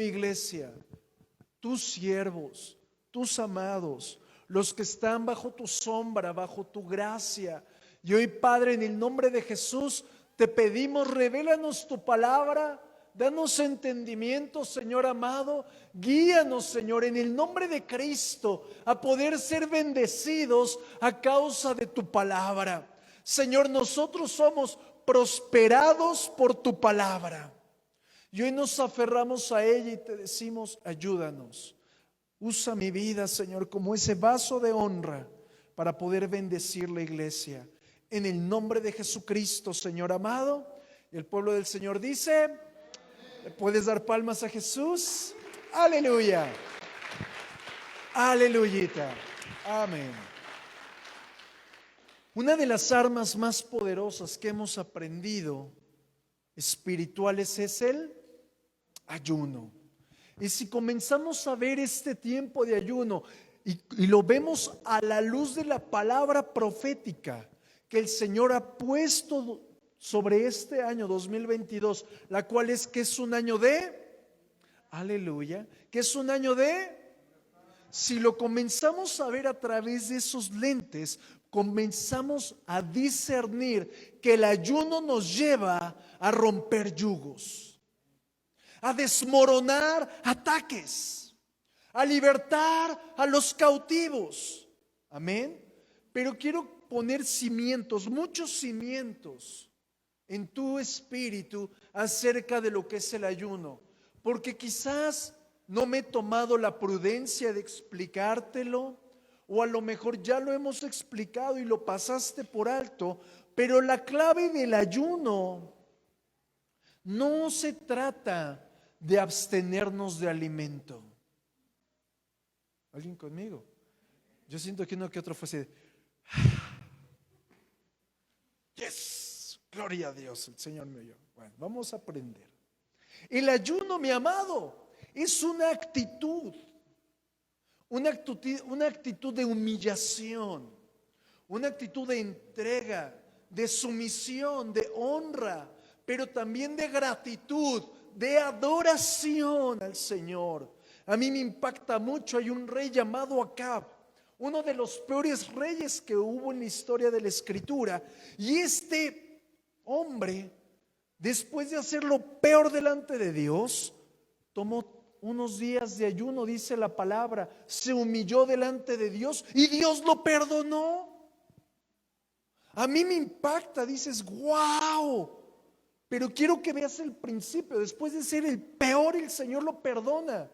Iglesia, tus siervos, tus amados, los que están bajo tu sombra, bajo tu gracia. Y hoy, Padre, en el nombre de Jesús, te pedimos, revélanos tu palabra, danos entendimiento, Señor amado, guíanos, Señor, en el nombre de Cristo, a poder ser bendecidos a causa de tu palabra. Señor, nosotros somos prosperados por tu palabra. Y hoy nos aferramos a ella y te decimos, ayúdanos. Usa mi vida, Señor, como ese vaso de honra para poder bendecir la iglesia. En el nombre de Jesucristo, Señor amado. Y el pueblo del Señor dice, ¿le puedes dar palmas a Jesús? Aleluya. Aleluyita. Amén. Una de las armas más poderosas que hemos aprendido espirituales es el ayuno. Y si comenzamos a ver este tiempo de ayuno y lo vemos a la luz de la palabra profética que el Señor ha puesto sobre este año 2022, la cual es que es un año de, aleluya, que es un año de, si lo comenzamos a ver a través de esos lentes, comenzamos a discernir que el ayuno nos lleva a romper yugos, a desmoronar ataques, a libertar a los cautivos. Amén. Pero quiero poner cimientos, muchos cimientos en tu espíritu acerca de lo que es el ayuno, porque quizás no me he tomado la prudencia de explicártelo, o a lo mejor ya lo hemos explicado y lo pasaste por alto, pero la clave del ayuno no se trata de abstenernos de alimento. ¿Alguien conmigo? Yo siento que uno que otro fue así, yes, gloria a Dios, el Señor me oyó. Bueno, vamos a aprender. El ayuno, mi amado, es una actitud de humillación, una actitud de entrega, de sumisión, de honra, pero también de gratitud, de adoración al Señor. A mí me impacta mucho, hay un rey llamado Acab, uno de los peores reyes que hubo en la historia de la Escritura, y este hombre, después de hacer lo peor delante de Dios, tomó unos días de ayuno, dice la palabra, se humilló delante de Dios y Dios lo perdonó. A mí me impacta, dices, wow, pero quiero que veas el principio. Después de ser el peor, el Señor lo perdona,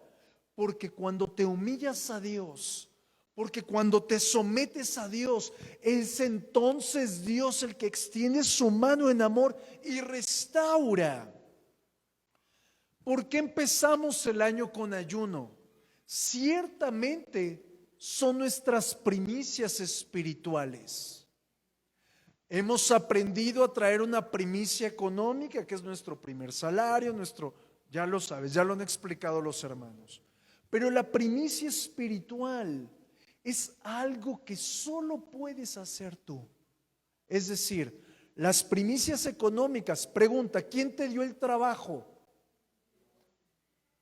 porque cuando te humillas a Dios, porque cuando te sometes a Dios, es entonces Dios el que extiende su mano en amor y restaura. ¿Por qué empezamos el año con ayuno? Ciertamente son nuestras primicias espirituales. Hemos aprendido a traer una primicia económica, que es nuestro primer salario, ya lo sabes, ya lo han explicado los hermanos. Pero la primicia espiritual es algo que solo puedes hacer tú. Es decir, las primicias económicas, pregunta, ¿quién te dio el trabajo?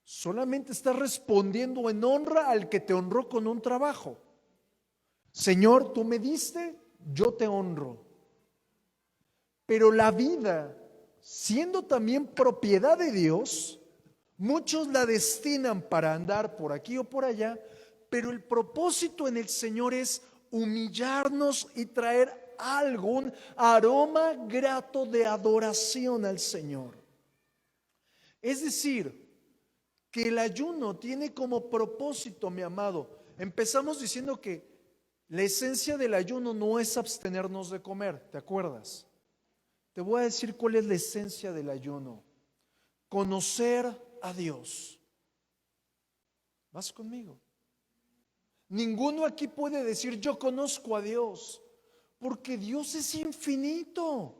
Solamente estás respondiendo en honra al que te honró con un trabajo. Señor, tú me diste, yo te honro. Pero la vida, siendo también propiedad de Dios, muchos la destinan para andar por aquí o por allá, pero el propósito en el Señor es humillarnos y traer algún aroma grato de adoración al Señor. Es decir, que el ayuno tiene como propósito, mi amado, empezamos diciendo que la esencia del ayuno no es abstenernos de comer, ¿te acuerdas? Te voy a decir cuál es la esencia del ayuno: conocer a Dios. ¿Vas conmigo? Ninguno aquí puede decir yo conozco a Dios, porque Dios es infinito,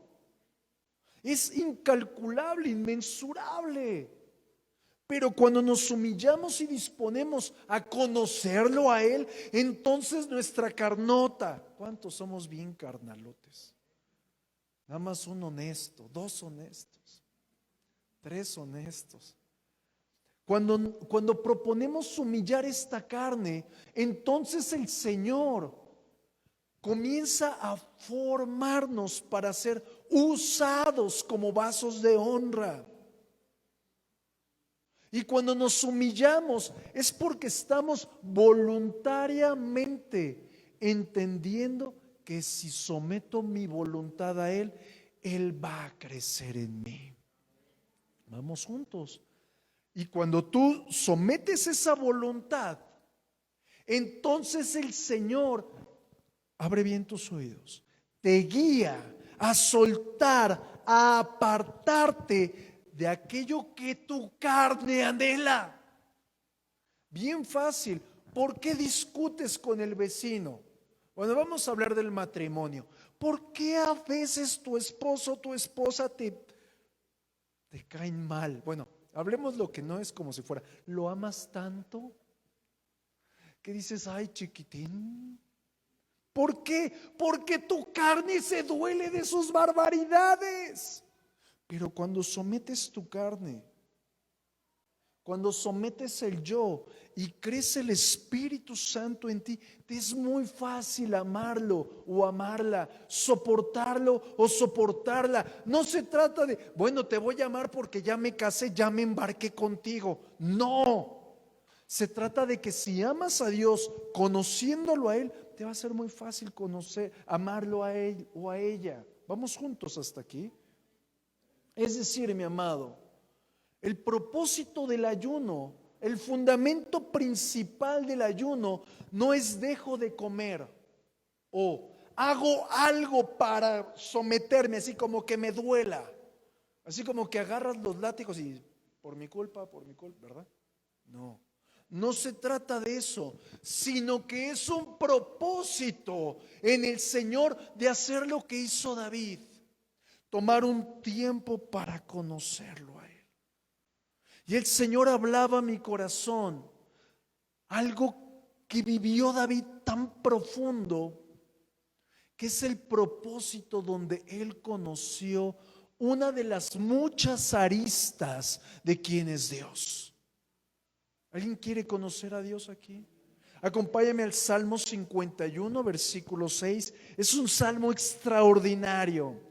es incalculable, inmensurable. Pero cuando nos humillamos y disponemos a conocerlo a Él, entonces nuestra carnota, ¿cuántos somos bien carnalotes? Nada más un honesto, dos honestos, tres honestos. Cuando proponemos humillar esta carne, entonces el Señor comienza a formarnos para ser usados como vasos de honra. Y cuando nos humillamos es porque estamos voluntariamente entendiendo que si someto mi voluntad a Él, Él va a crecer en mí. Vamos juntos. Y cuando tú sometes esa voluntad, entonces el Señor, abre bien tus oídos, te guía a soltar, a apartarte de aquello que tu carne anhela. Bien fácil. ¿Por qué discutes con el vecino? Bueno, vamos a hablar del matrimonio. ¿Por qué a veces tu esposo o tu esposa te caen mal? Bueno, hablemos lo que no es como si fuera. ¿Lo amas tanto que dices, ay, chiquitín? ¿Por qué? Porque tu carne se duele de sus barbaridades. Pero cuando sometes tu carne, cuando sometes el yo y crece el Espíritu Santo en ti, te es muy fácil amarlo o amarla, soportarlo o soportarla. No se trata de, bueno, te voy a amar porque ya me casé, ya me embarqué contigo. No. Se trata de que si amas a Dios, conociéndolo a Él, te va a ser muy fácil amarlo a Él o a ella. Vamos juntos hasta aquí. Es decir, mi amado, el propósito del ayuno, el fundamento principal del ayuno no es dejo de comer o hago algo para someterme, así como que me duela, así como que agarras los látigos y por mi culpa, ¿verdad? No, no se trata de eso, sino que es un propósito en el Señor de hacer lo que hizo David. Tomar un tiempo para conocerlo a Él. Y el Señor hablaba a mi corazón algo que vivió David tan profundo, que es el propósito donde Él conoció una de las muchas aristas de quién es Dios. ¿Alguien quiere conocer a Dios aquí? Acompáñame al Salmo 51, versículo 6. Es un salmo extraordinario.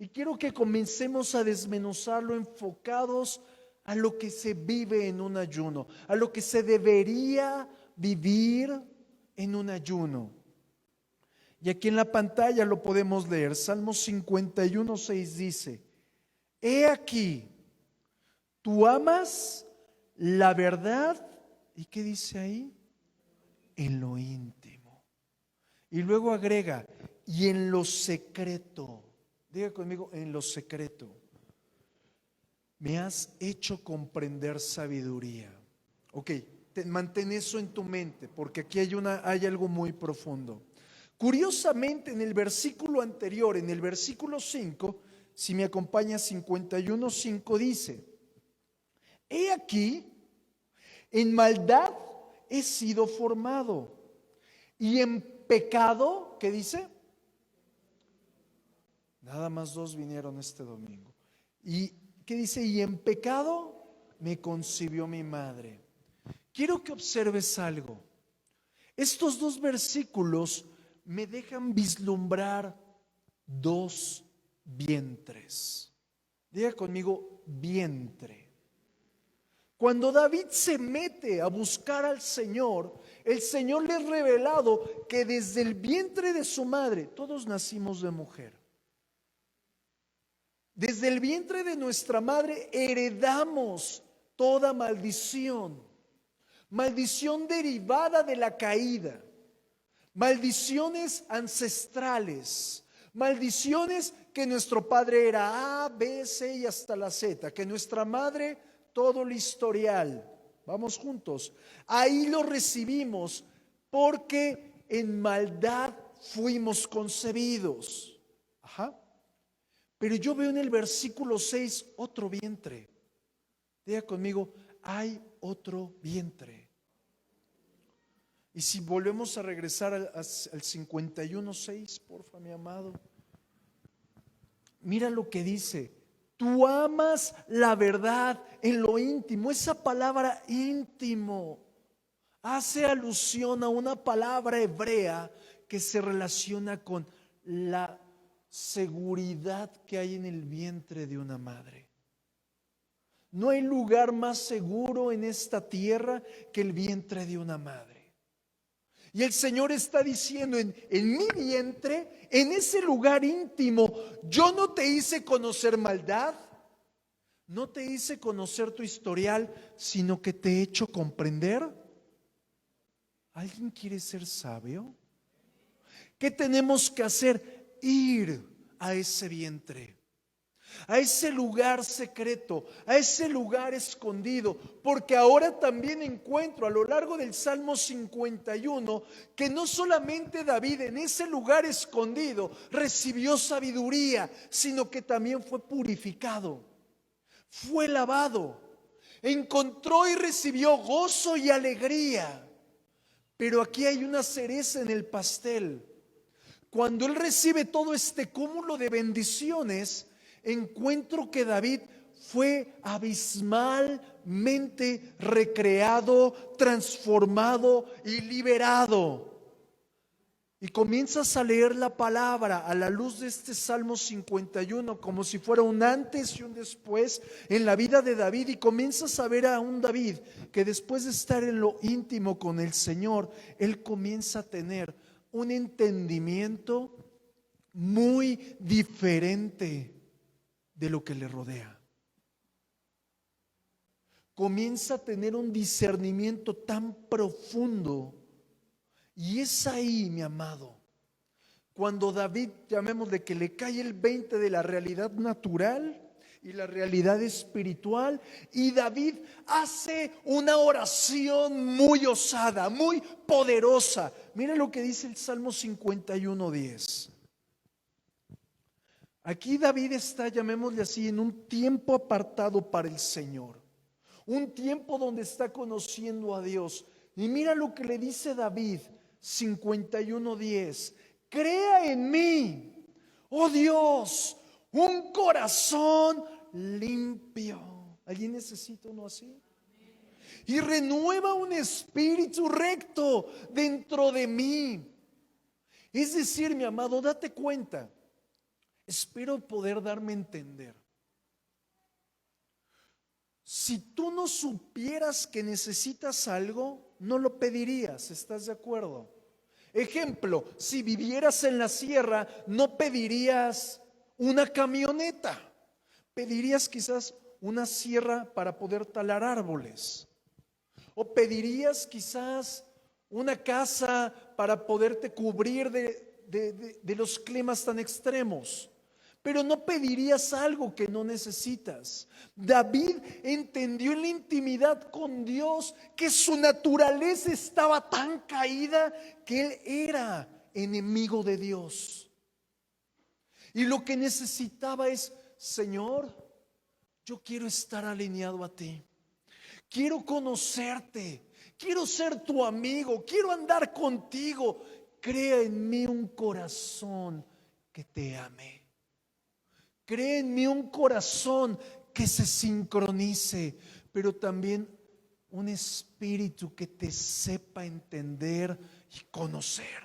Y quiero que comencemos a desmenuzarlo enfocados a lo que se vive en un ayuno, a lo que se debería vivir en un ayuno. Y aquí en la pantalla lo podemos leer. Salmo 51, 6 dice: He aquí, tú amas la verdad. ¿Y qué dice ahí? En lo íntimo. Y luego agrega, y en lo secreto. Diga conmigo, en lo secreto. Me has hecho comprender sabiduría. Ok, mantén eso en tu mente, porque aquí hay algo muy profundo. Curiosamente, en el versículo anterior, en el versículo 5, si me acompaña 51:5, dice: He aquí, en maldad he sido formado, y en pecado, ¿qué dice? Nada más 2 vinieron este domingo. ¿Y qué dice? Y en pecado me concibió mi madre. Quiero que observes algo. Estos 2 versículos me dejan vislumbrar 2 vientres. Diga conmigo, vientre. Cuando David se mete a buscar al Señor, el Señor le ha revelado que desde el vientre de su madre, todos nacimos de mujer. Desde el vientre de nuestra madre heredamos toda maldición, maldición derivada de la caída, maldiciones ancestrales, maldiciones que nuestro padre era A, B, C y hasta la Z, que nuestra madre todo el historial. Vamos juntos. Ahí lo recibimos porque en maldad fuimos concebidos. Ajá. Pero yo veo en el versículo 6 otro vientre. Diga conmigo, hay otro vientre. Y si volvemos a regresar al 51:6, porfa, mi amado. Mira lo que dice: Tú amas la verdad en lo íntimo. Esa palabra íntimo hace alusión a una palabra hebrea que se relaciona con la seguridad que hay en el vientre de una madre. No hay lugar más seguro en esta tierra que el vientre de una madre. Y el Señor está diciendo, en mi vientre, en ese lugar íntimo, yo no te hice conocer maldad, no te hice conocer tu historial, sino que te he hecho comprender. ¿Alguien quiere ser sabio? ¿Qué tenemos que hacer? Ir a ese vientre, a ese lugar secreto, a ese lugar escondido, porque ahora también encuentro a lo largo del Salmo 51 que no solamente David en ese lugar escondido recibió sabiduría, sino que también fue purificado, fue lavado, encontró y recibió gozo y alegría. Pero aquí hay una cereza en el pastel. Cuando él recibe todo este cúmulo de bendiciones, encuentro que David fue abismalmente recreado, transformado y liberado. Y comienzas a leer la palabra a la luz de este Salmo 51 como si fuera un antes y un después en la vida de David, y comienzas a ver a un David que después de estar en lo íntimo con el Señor, él comienza a tener un entendimiento muy diferente de lo que le rodea. Comienza a tener un discernimiento tan profundo. Y es ahí, mi amado, cuando David, llamémosle, que le cae el 20 de la realidad natural y la realidad espiritual, y David hace una oración muy osada, muy poderosa. Mira lo que dice el Salmo 51:10. Aquí David está, llamémosle así, en un tiempo apartado para el Señor, un tiempo donde está conociendo a Dios. Y mira lo que le dice David 51:10. Crea en mí, oh Dios, un corazón limpio. ¿Alguien necesita uno así? Y renueva un espíritu recto dentro de mí. Es decir, mi amado, date cuenta. Espero poder darme a entender. Si tú no supieras que necesitas algo, no lo pedirías, ¿estás de acuerdo? Ejemplo, si vivieras en la sierra, no pedirías una camioneta, pedirías quizás una sierra para poder talar árboles, o pedirías quizás una casa para poderte cubrir de los climas tan extremos. Pero no pedirías algo que no necesitas. David entendió en la intimidad con Dios que su naturaleza estaba tan caída que él era enemigo de Dios. Y lo que necesitaba es, Señor, yo quiero estar alineado a ti. Quiero conocerte. Quiero ser tu amigo. Quiero andar contigo. Crea en mí un corazón que te ame. Crea en mí un corazón que se sincronice, pero también un espíritu que te sepa entender y conocer.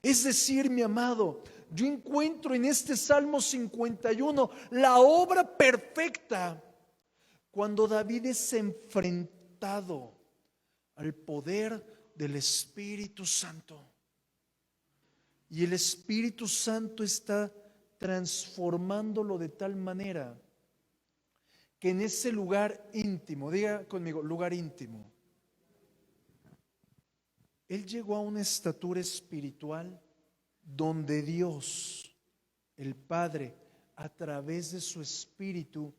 Es decir, mi amado, yo encuentro en este Salmo 51 la obra perfecta cuando David es enfrentado al poder del Espíritu Santo. Y el Espíritu Santo está transformándolo de tal manera que en ese lugar íntimo, diga conmigo, lugar íntimo, él llegó a una estatura espiritual donde Dios, el Padre, a través de su Espíritu,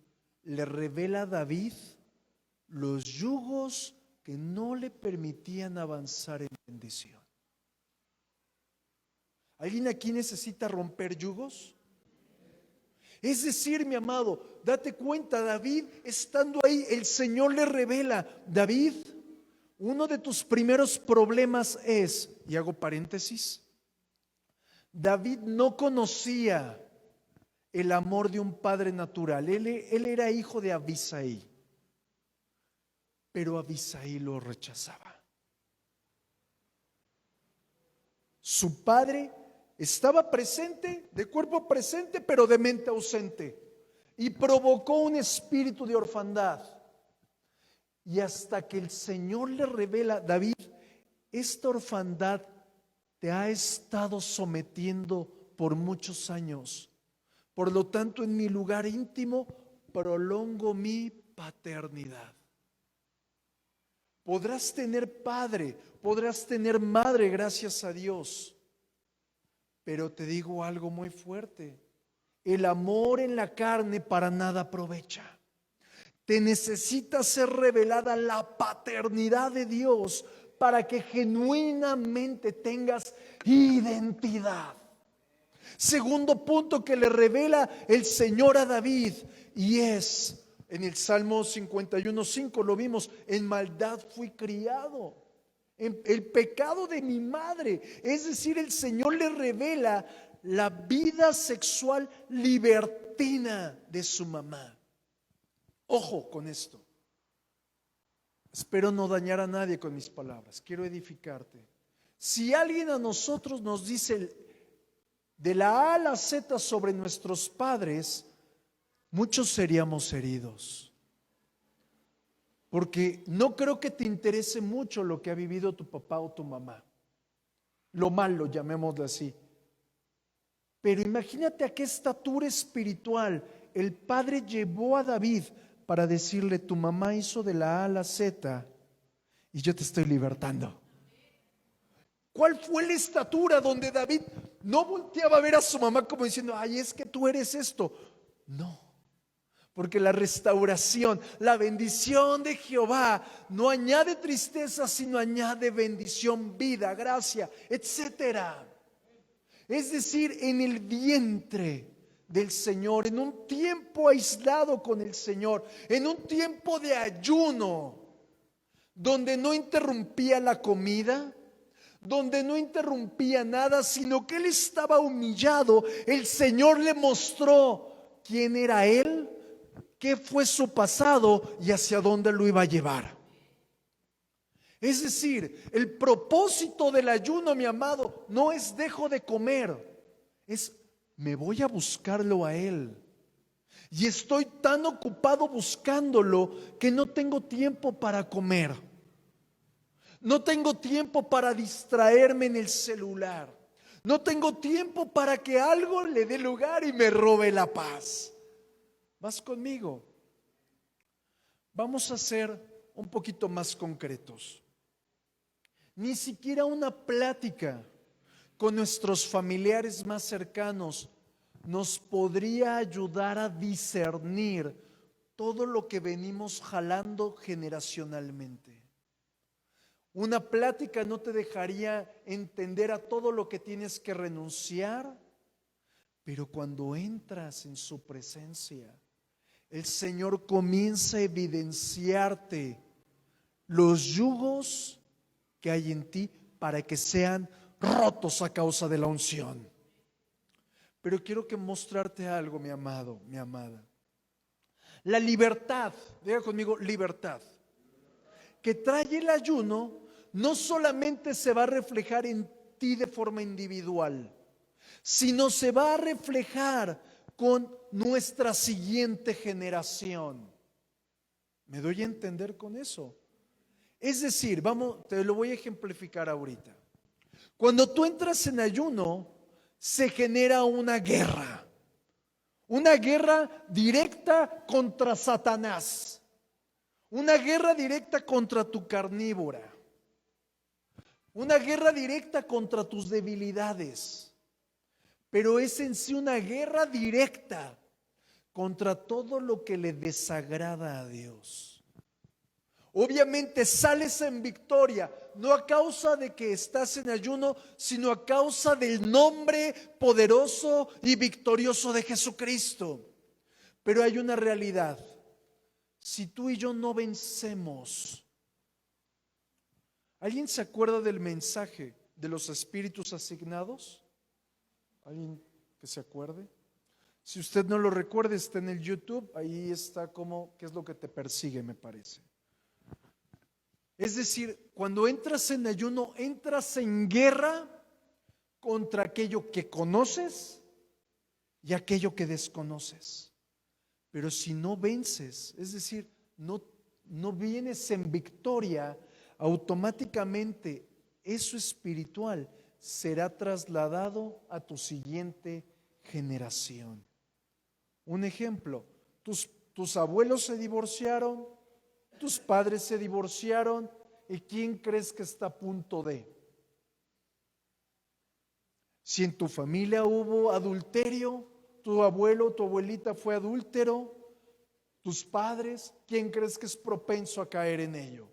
le revela a David los yugos que no le permitían avanzar en bendición. ¿Alguien aquí necesita romper yugos? Es decir, mi amado, date cuenta, David estando ahí, el Señor le revela, David, uno de tus primeros problemas es, y hago paréntesis, David no conocía el amor de un padre natural. Él era hijo de Abisai, pero Abisai lo rechazaba. Su padre estaba presente, de cuerpo presente, pero de mente ausente, y provocó un espíritu de orfandad. Y hasta que el Señor le revela: David, esta orfandad te ha estado sometiendo por muchos años. Por lo tanto, en mi lugar íntimo prolongo mi paternidad. Podrás tener padre, podrás tener madre, gracias a Dios. Pero te digo algo muy fuerte: el amor en la carne para nada aprovecha. Te necesita ser revelada la paternidad de Dios para que genuinamente tengas identidad. Segundo punto que le revela el Señor a David, y es en el Salmo 51:5, lo vimos: en maldad fui criado, en el pecado de mi madre. Es decir, el Señor le revela la vida sexual libertina de su mamá. Ojo con esto. Espero no dañar a nadie con mis palabras. Quiero edificarte. Si alguien a nosotros nos dice de la A a la Z sobre nuestros padres, muchos seríamos heridos. Porque no creo que te interese mucho lo que ha vivido tu papá o tu mamá. Lo malo, llamémoslo así. Pero imagínate a qué estatura espiritual el padre llevó a David para decirle: tu mamá hizo de la A a la Z y yo te estoy libertando. ¿Cuál fue la estatura donde David no volteaba a ver a su mamá como diciendo: ay, es que tú eres esto? No, porque la restauración, la bendición de Jehová no añade tristeza, sino añade bendición, vida, gracia, etcétera. Es decir, en el vientre del Señor, en un tiempo aislado con el Señor, en un tiempo de ayuno, donde no interrumpía la comida, donde no interrumpía nada, sino que él estaba humillado, el Señor le mostró quién era él, qué fue su pasado y hacia dónde lo iba a llevar. Es decir, el propósito del ayuno, mi amado, no es dejo de comer, es me voy a buscarlo a Él. Y estoy tan ocupado buscándolo que no tengo tiempo para comer. No tengo tiempo para distraerme en el celular. No tengo tiempo para que algo le dé lugar y me robe la paz. ¿Vas conmigo? Vamos a ser un poquito más concretos. Ni siquiera una plática con nuestros familiares más cercanos nos podría ayudar a discernir todo lo que venimos jalando generacionalmente. Una plática no te dejaría entender a todo lo que tienes que renunciar, pero cuando entras en su presencia, el Señor comienza a evidenciarte los yugos que hay en ti para que sean rotos a causa de la unción. Pero quiero que mostrarte algo, mi amado, mi amada. La libertad, diga conmigo, libertad, que trae el ayuno, no solamente se va a reflejar en ti de forma individual, sino se va a reflejar con nuestra siguiente generación. ¿Me doy a entender con eso? Es decir, vamos, te lo voy a ejemplificar ahorita. Cuando tú entras en ayuno, se genera una guerra directa contra Satanás, una guerra directa contra tu carnívora, una guerra directa contra tus debilidades, pero es en sí una guerra directa contra todo lo que le desagrada a Dios. Obviamente sales en victoria, no a causa de que estás en ayuno, sino a causa del nombre poderoso y victorioso de Jesucristo. Pero hay una realidad: si tú y yo no vencemos. ¿Alguien se acuerda del mensaje de los espíritus asignados? ¿Alguien que se acuerde? Si usted no lo recuerda, está en el YouTube, ahí está como qué es lo que te persigue, me parece. Es decir, cuando entras en ayuno, entras en guerra contra aquello que conoces y aquello que desconoces. Pero si no vences, es decir, no vienes en victoria, automáticamente eso espiritual será trasladado a tu siguiente generación. Un ejemplo, tus abuelos se divorciaron, tus padres se divorciaron, ¿y quién crees que está a punto de? Si en tu familia hubo adulterio, tu abuelo o tu abuelita fue adúltero, tus padres, ¿quién crees que es propenso a caer en ello?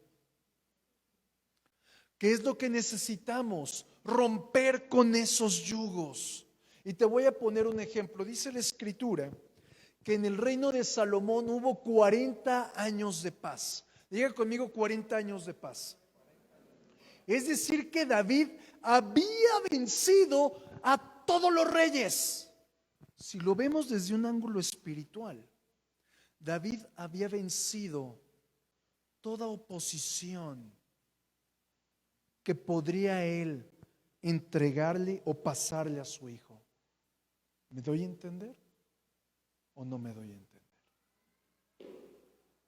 ¿Qué es lo que necesitamos? Romper con esos yugos. Y te voy a poner un ejemplo. Dice la Escritura que en el reino de Salomón hubo 40 años de paz. Diga conmigo 40 años de paz. Es decir, que David había vencido a todos los reyes. Si lo vemos desde un ángulo espiritual, David había vencido toda oposición que podría él entregarle o pasarle a su hijo. ¿Me doy a entender o no me doy a entender?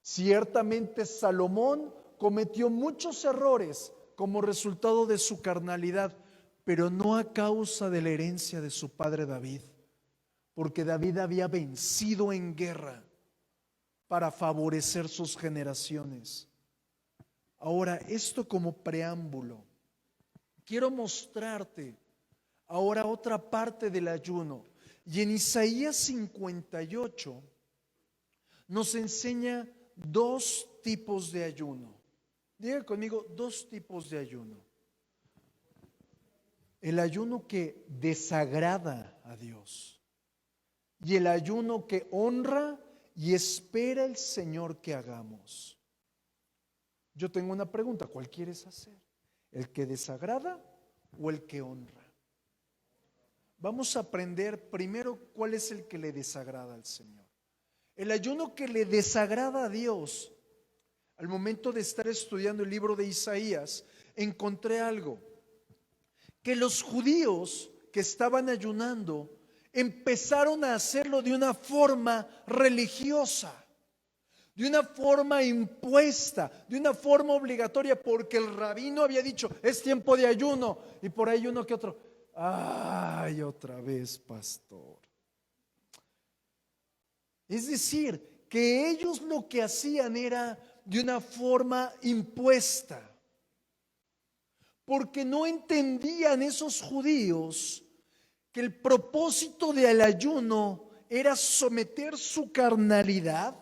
Ciertamente Salomón cometió muchos errores como resultado de su carnalidad, pero no a causa de la herencia de su padre David, porque David había vencido en guerra para favorecer sus generaciones. Ahora, esto como preámbulo, quiero mostrarte ahora otra parte del ayuno. Y en Isaías 58 nos enseña dos tipos de ayuno. Diga conmigo, dos tipos de ayuno. El ayuno que desagrada a Dios y el ayuno que honra y espera el Señor que hagamos. Yo tengo una pregunta, ¿cuál quieres hacer? ¿El que desagrada o el que honra? Vamos a aprender primero cuál es el que le desagrada al Señor. El ayuno que le desagrada a Dios. Al momento de estar estudiando el libro de Isaías, encontré algo, que los judíos que estaban ayunando empezaron a hacerlo de una forma religiosa, de una forma impuesta, de una forma obligatoria, porque el rabino había dicho, es tiempo de ayuno, y por ahí uno que otro, ay, otra vez, pastor. Es decir, que ellos lo que hacían era de una forma impuesta, porque no entendían esos judíos que el propósito del ayuno era someter su carnalidad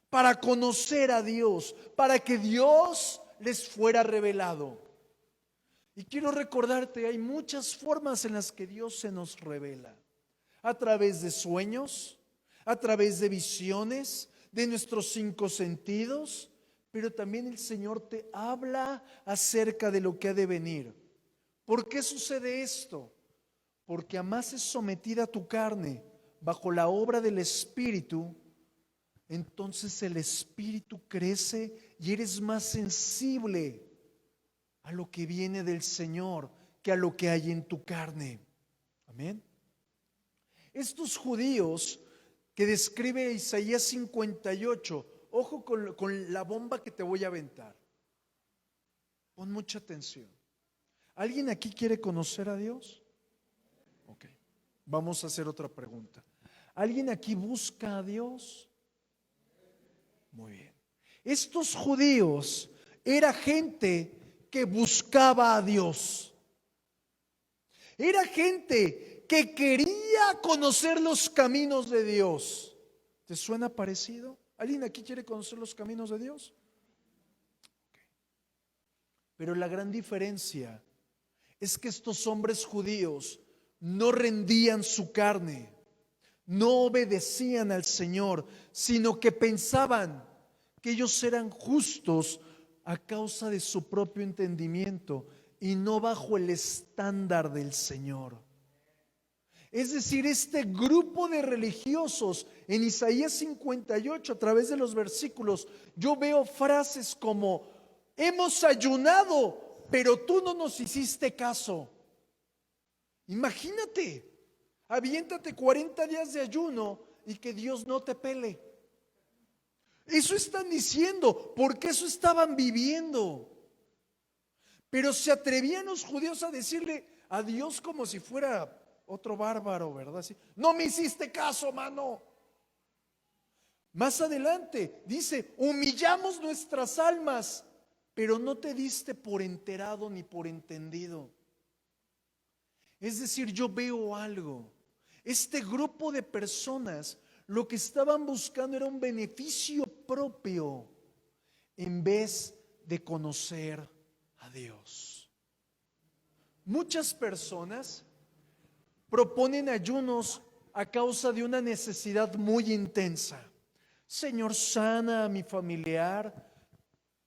para conocer a Dios, para que Dios les fuera revelado. Y quiero recordarte, hay muchas formas en las que Dios se nos revela, a través de sueños, a través de visiones, de nuestros 5 sentidos, pero también el Señor te habla acerca de lo que ha de venir. ¿Por qué sucede esto? Porque a más es sometida tu carne bajo la obra del Espíritu, entonces el Espíritu crece y eres más sensible a lo que viene del Señor que a lo que hay en tu carne. Amén. Estos judíos que describe Isaías 58, ojo con la bomba que te voy a aventar. Pon mucha atención. ¿Alguien aquí quiere conocer a Dios? Ok, vamos a hacer otra pregunta. ¿Alguien aquí busca a Dios? Muy bien. Estos judíos era gente que buscaba a Dios. Era gente que quería conocer los caminos de Dios. ¿Te suena parecido? ¿Alguien aquí quiere conocer los caminos de Dios? Okay. Pero la gran diferencia es que estos hombres judíos no rendían su carne, no obedecían al Señor, sino que pensaban que ellos eran justos a causa de su propio entendimiento y no bajo el estándar del Señor. Es decir, este grupo de religiosos en Isaías 58, a través de los versículos, yo veo frases como: hemos ayunado, pero tú no nos hiciste caso. Imagínate, aviéntate 40 días de ayuno y que Dios no te pele. Eso están diciendo, porque eso estaban viviendo. Pero se atrevían los judíos a decirle a Dios como si fuera otro bárbaro, ¿verdad? Así, no me hiciste caso, mano. Más adelante dice: humillamos nuestras almas, pero no te diste por enterado ni por entendido. Es decir, yo veo algo. Este grupo de personas lo que estaban buscando era un beneficio propio en vez de conocer a Dios. Muchas personas proponen ayunos a causa de una necesidad muy intensa. Señor, sana a mi familiar,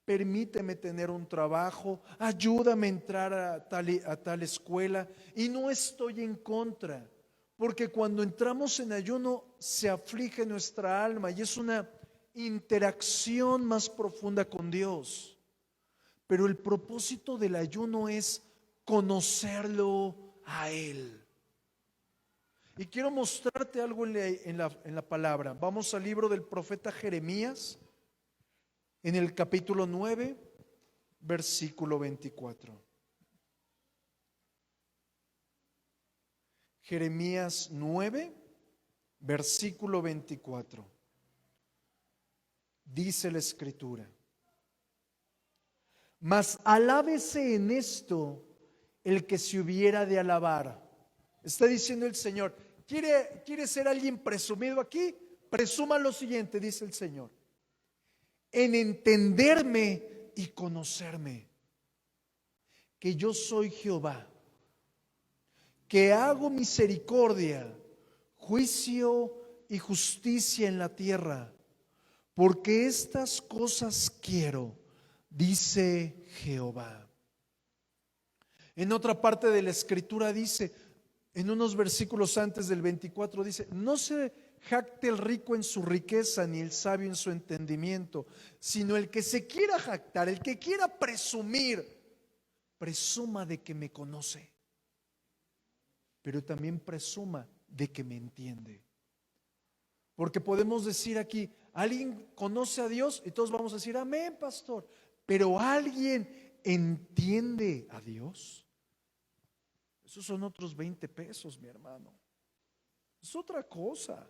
permíteme tener un trabajo, ayúdame a entrar a tal escuela. Y no estoy en contra, porque cuando entramos en ayuno se aflige nuestra alma y es una interacción más profunda con Dios. Pero el propósito del ayuno es conocerlo a Él. Y quiero mostrarte algo en la palabra. Vamos al libro del profeta Jeremías, en el capítulo 9, versículo 24. Jeremías 9, versículo 24. Dice la Escritura: mas alábese en esto el que se hubiera de alabar. Está diciendo el Señor: ¿quiere ser alguien presumido aquí? Presuma lo siguiente, dice el Señor: en entenderme y conocerme, que yo soy Jehová, que hago misericordia, juicio y justicia en la tierra, porque estas cosas quiero, dice Jehová. En otra parte de la Escritura dice, en unos versículos antes del 24, dice: no se jacte el rico en su riqueza, ni el sabio en su entendimiento, sino el que se quiera jactar, el que quiera presumir, presuma de que me conoce, pero también presuma de que me entiende. Porque podemos decir aquí: alguien conoce a Dios, y todos vamos a decir amén, pastor. Pero ¿alguien entiende a Dios? Esos son otros 20 pesos, mi hermano. Es otra cosa.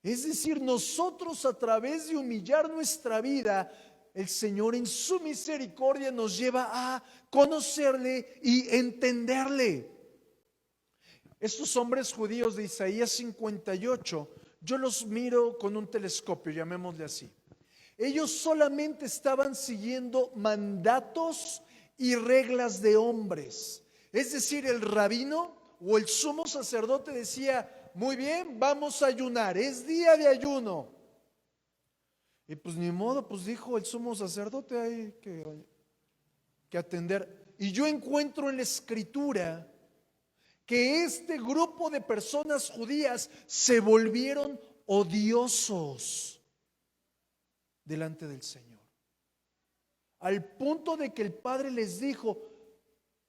Es decir, nosotros, a través de humillar nuestra vida, el Señor en su misericordia nos lleva a conocerle y entenderle. Estos hombres judíos de Isaías 58, yo los miro con un telescopio, llamémosle así. Ellos solamente estaban siguiendo mandatos y reglas de hombres. Es decir, el rabino o el sumo sacerdote decía: muy bien, vamos a ayunar, es día de ayuno. Y pues ni modo, pues dijo el sumo sacerdote, hay que atender. Y yo encuentro en la Escritura que este grupo de personas judías se volvieron odiosos delante del Señor, al punto de que el Padre les dijo: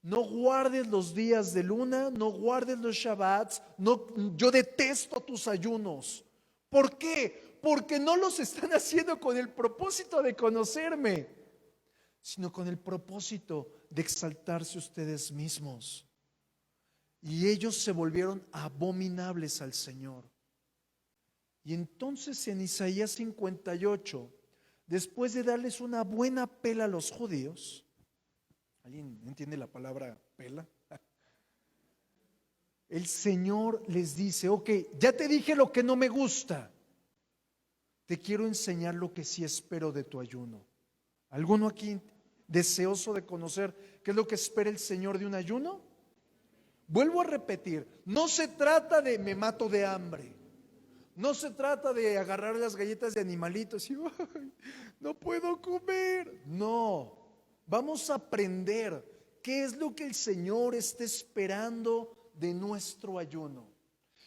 no guardes los días de luna, no guardes los Shabbats, no, yo detesto tus ayunos. ¿Por qué? Porque no los están haciendo con el propósito de conocerme, sino con el propósito de exaltarse ustedes mismos. Y ellos se volvieron abominables al Señor. Y entonces en Isaías 58, después de darles una buena pela a los judíos, ¿alguien entiende la palabra pela? El Señor les dice: ok, ya te dije lo que no me gusta, te quiero enseñar lo que sí espero de tu ayuno. ¿Alguno aquí deseoso de conocer qué es lo que espera el Señor de un ayuno? Vuelvo a repetir, no se trata de me mato de hambre, no se trata de agarrar las galletas de animalitos y ¡ay, no puedo comer! No, vamos a aprender qué es lo que el Señor está esperando de nuestro ayuno.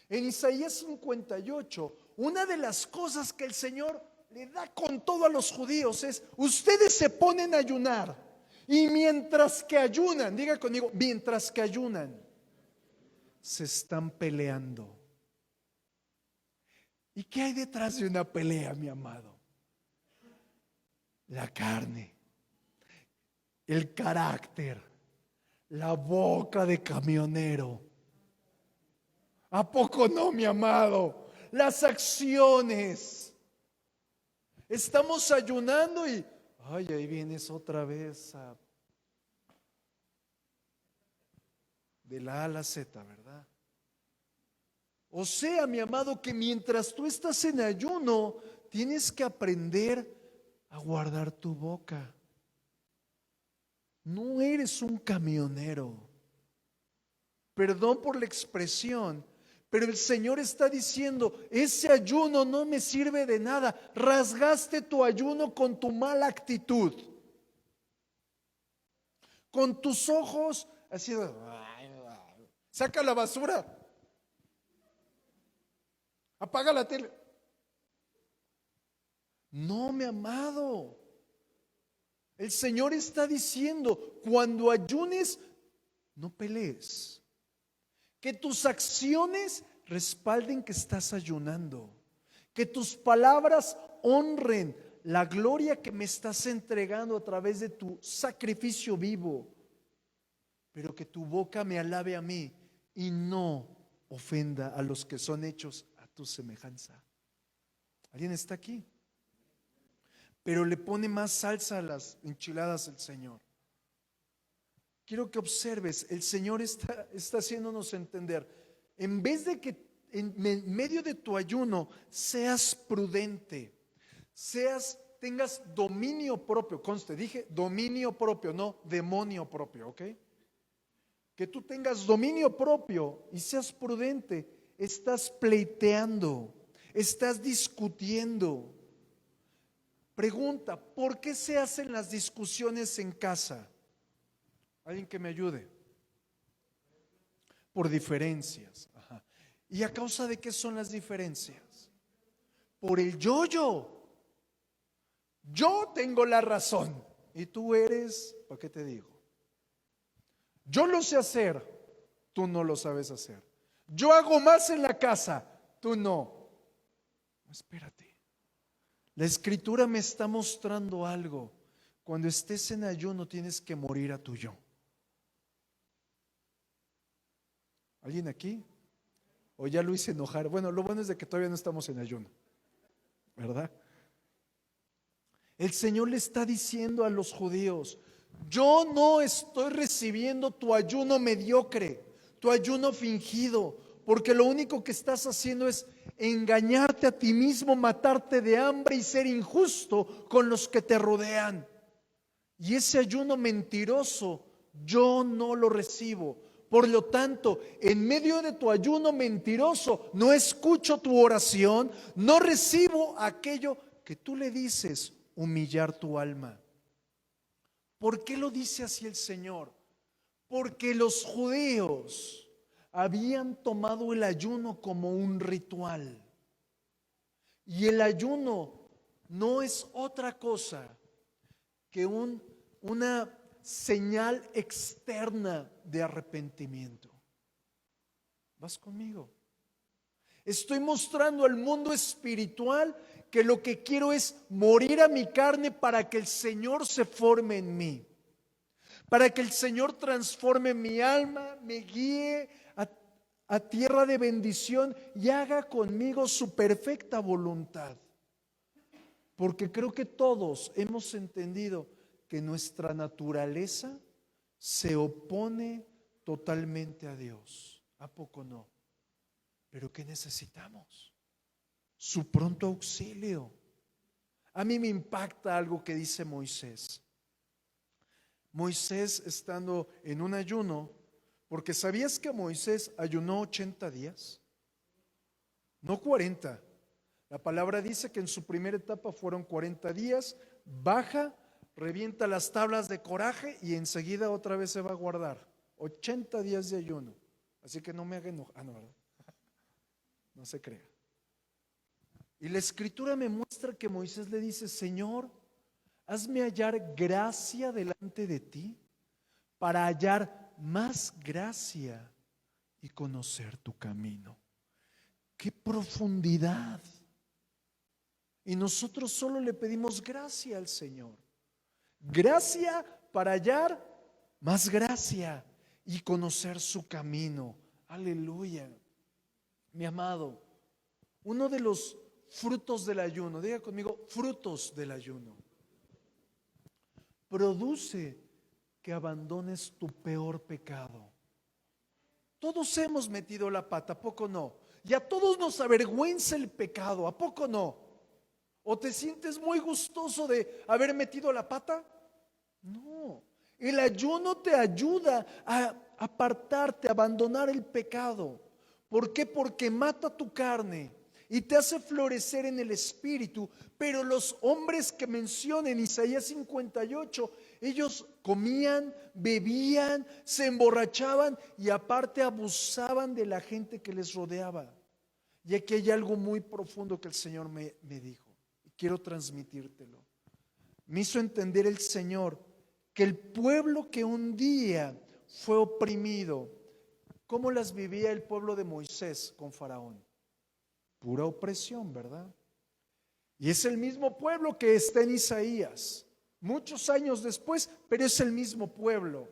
En Isaías 58, una de las cosas que el Señor le da con todo a los judíos es: ustedes se ponen a ayunar, y mientras que ayunan, diga conmigo, mientras que ayunan, se están peleando. ¿Y qué hay detrás de una pelea, mi amado? La carne, el carácter, la boca de camionero. ¿A poco no, mi amado? Las acciones. Estamos ayunando y ay, ahí vienes otra vez de la A a la Z, ¿verdad? O sea, mi amado, que mientras tú estás en ayuno, tienes que aprender a guardar tu boca. No eres un camionero. Perdón por la expresión, pero el Señor está diciendo: ese ayuno no me sirve de nada. Rasgaste tu ayuno con tu mala actitud, con tus ojos así, saca la basura, apaga la tele. No, mi amado, el Señor está diciendo: cuando ayunes, no pelees. Que tus acciones respalden que estás ayunando. Que tus palabras honren la gloria que me estás entregando a través de tu sacrificio vivo. Pero que tu boca me alabe a mí y no ofenda a los que son hechos a tu semejanza. ¿Alguien está aquí? Pero le pone más salsa a las enchiladas el Señor. Quiero que observes, el Señor está haciéndonos entender: en vez de que en medio de tu ayuno seas prudente, tengas dominio propio. Conste, dije dominio propio, no demonio propio, ¿ok? Que tú tengas dominio propio y seas prudente. Estás pleiteando, estás discutiendo. Pregunta: ¿por qué se hacen las discusiones en casa? Alguien que me ayude. Por diferencias. Ajá. ¿Y a causa de qué son las diferencias? Por el yo. Yo tengo la razón y tú eres, ¿para qué te digo? Yo lo sé hacer, tú no lo sabes hacer. Yo hago más en la casa, tú no. Espérate. La Escritura me está mostrando algo. Cuando estés en ayuno tienes que morir a tu yo. ¿Alguien aquí? ¿O ya lo hice enojar? Bueno, lo bueno es de que todavía no estamos en ayuno, ¿verdad? El Señor le está diciendo a los judíos: yo no estoy recibiendo tu ayuno mediocre, tu ayuno fingido, porque lo único que estás haciendo es engañarte a ti mismo, matarte de hambre y ser injusto con los que te rodean. Y ese ayuno mentiroso yo no lo recibo. Por lo tanto, en medio de tu ayuno mentiroso, no escucho tu oración, no recibo aquello que tú le dices humillar tu alma. ¿Por qué lo dice así el Señor? Porque los judíos habían tomado el ayuno como un ritual. Y el ayuno no es otra cosa que una señal externa de arrepentimiento. ¿Vas conmigo? Estoy mostrando al mundo espiritual que lo que quiero es morir a mi carne para que el Señor se forme en mí, para que el Señor transforme mi alma, me guíe a tierra de bendición y haga conmigo su perfecta voluntad. Porque creo que todos hemos entendido que nuestra naturaleza se opone totalmente a Dios. ¿A poco no? Pero ¿qué necesitamos? Su pronto auxilio. A mí me impacta algo que dice Moisés. Moisés estando en un ayuno, porque ¿sabías que Moisés ayunó 80 días? No 40. La palabra dice que en su primera etapa fueron 40 días, baja, revienta las tablas de coraje y enseguida otra vez se va a guardar. 80 días de ayuno. Así que no me haga enojar. Ah, no, ¿verdad? No se crea. Y la escritura me muestra que Moisés le dice: Señor, hazme hallar gracia delante de ti para hallar más gracia y conocer tu camino. ¡Qué profundidad! Y nosotros solo le pedimos gracia al Señor. Gracia para hallar más gracia y conocer su camino. Aleluya. Mi amado, uno de los frutos del ayuno, diga conmigo, frutos del ayuno, produce que abandones tu peor pecado. Todos hemos metido la pata, ¿a poco no? Y a todos nos avergüenza el pecado, ¿a poco no? ¿O te sientes muy gustoso de haber metido la pata? No, el ayuno te ayuda a apartarte, a abandonar el pecado. ¿Por qué? Porque mata tu carne y te hace florecer en el espíritu. Pero los hombres que menciona en Isaías 58, ellos comían, bebían, se emborrachaban y aparte abusaban de la gente que les rodeaba. Y aquí hay algo muy profundo que el Señor me dijo y quiero transmitírtelo. Me hizo entender el Señor que el pueblo que un día fue oprimido, ¿cómo las vivía el pueblo de Moisés con Faraón? Pura opresión, ¿verdad? Y es el mismo pueblo que está en Isaías, muchos años después, pero es el mismo pueblo.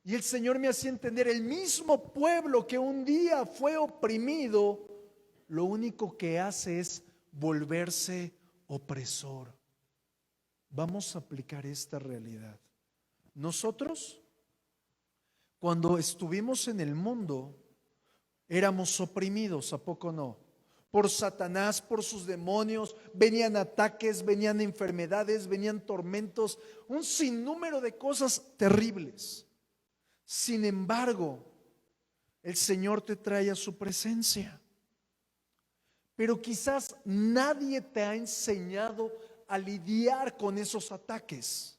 Y el Señor me hacía entender, el mismo pueblo que un día fue oprimido, lo único que hace es volverse opresor. Vamos a aplicar esta realidad. Nosotros, cuando estuvimos en el mundo, éramos oprimidos, ¿a poco no? Por Satanás, por sus demonios, venían ataques, venían enfermedades, venían tormentos, un sinnúmero de cosas terribles. Sin embargo, el Señor te trae a su presencia. Pero quizás nadie te ha enseñado a lidiar con esos ataques.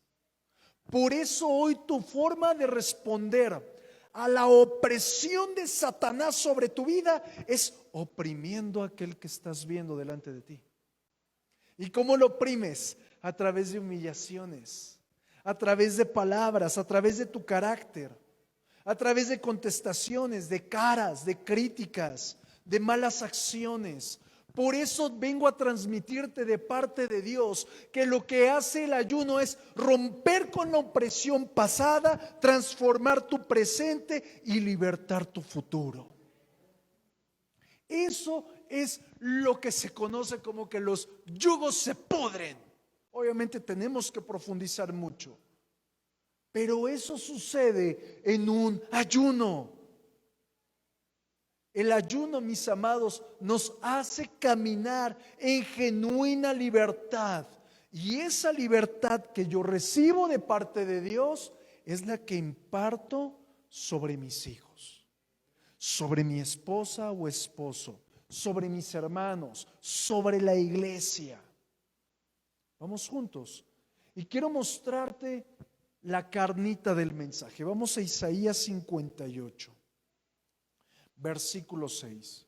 Por eso hoy tu forma de responder a la opresión de Satanás sobre tu vida es oprimiendo a aquel que estás viendo delante de ti. ¿Y cómo lo oprimes? A través de humillaciones, a través de palabras, a través de tu carácter, a través de contestaciones, de caras, de críticas, de malas acciones. Por eso vengo a transmitirte de parte de Dios que lo que hace el ayuno es romper con la opresión pasada, transformar tu presente y libertar tu futuro. Eso es lo que se conoce como que los yugos se pudren. Obviamente tenemos que profundizar mucho, pero eso sucede en un ayuno. El ayuno, mis amados, nos hace caminar en genuina libertad. Y esa libertad que yo recibo de parte de Dios es la que imparto sobre mis hijos, sobre mi esposa o esposo, sobre mis hermanos, sobre la iglesia. Vamos juntos. Y quiero mostrarte la carnita del mensaje. Vamos a Isaías 58. Versículo 6.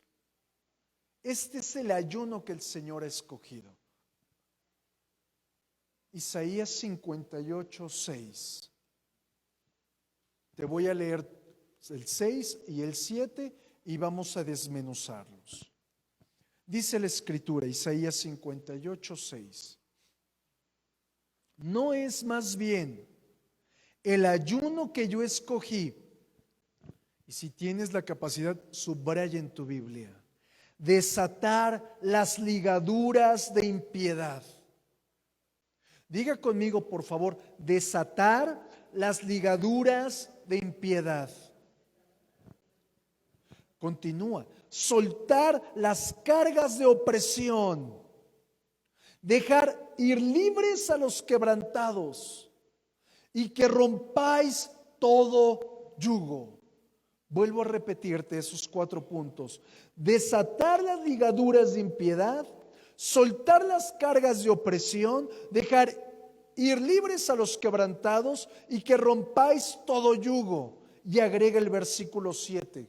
Este es el ayuno que el Señor ha escogido. Isaías 58, 6. Te voy a leer el 6 y el 7 y vamos a desmenuzarlos. Dice la Escritura, Isaías 58, 6. ¿No es más bien el ayuno que yo escogí? Y si tienes la capacidad, subraya en tu Biblia: desatar las ligaduras de impiedad. Diga conmigo, por favor, desatar las ligaduras de impiedad. Continúa: soltar las cargas de opresión, dejar ir libres a los quebrantados y que rompáis todo yugo. Vuelvo a repetirte esos 4 puntos: desatar las ligaduras de impiedad, soltar las cargas de opresión, dejar ir libres a los quebrantados y que rompáis todo yugo. Y agrega el versículo 7: